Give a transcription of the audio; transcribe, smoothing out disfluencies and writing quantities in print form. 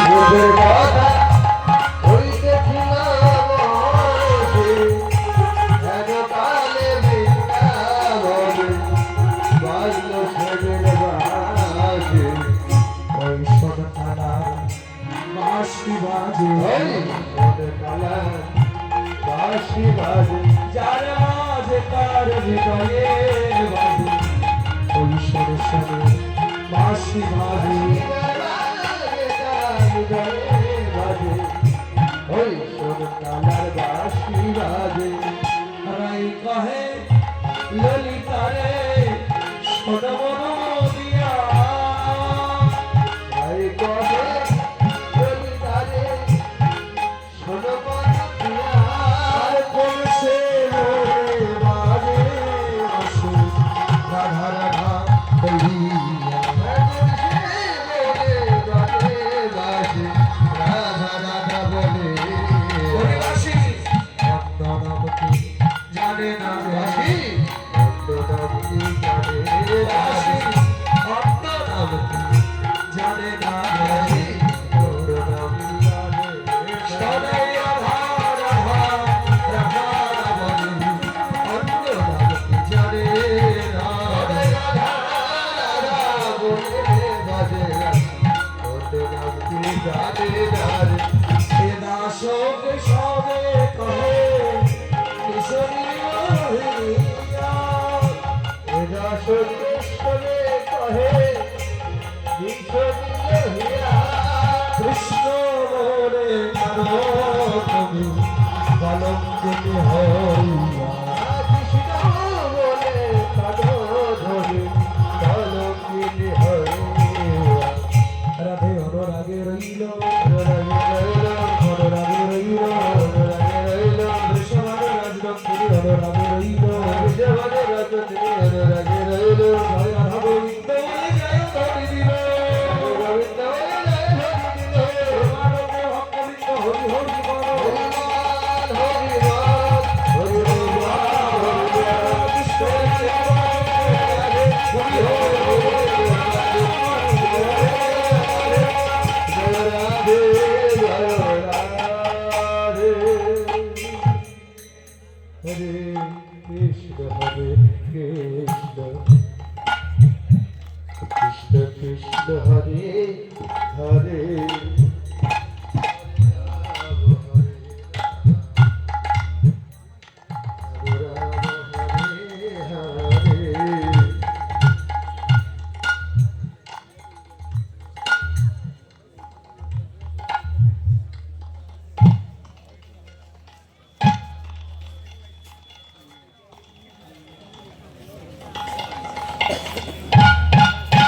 রূপের কথা হইতেছিলাম যেন কালে বৃন্দাবনে বাজলো সেদিন বাজে ওই সোনালা বাঁশি বাজে ওদের কালা বাঁশি বাজে যার মাঝে তার হৃদয়ের বাজে ওই সরে সরে বাঁশি বাজে ওই সোন কালার বাঁশি বাজে রাই কহে ললিতারে সোনমন দিয়া তাই কবে ললিতারে সোনমন দিয়া আর কোন সে মোরে বাজে আসে রাধা রাধা বলিয়া হরিবাসী অন্য নামকে জানে না বাসী বাসী অন্য নামকে জানে না বাসী সদাই রাধা রাধা রাধা বলে অন্য নামকে জানে না এ দাসক সবে কহে কিশোরী মোহিনীয়া কৃষ্ণ মোরে কারো তুমি কলঙ্কিত হইয়া রাধে অনুরাগে রইল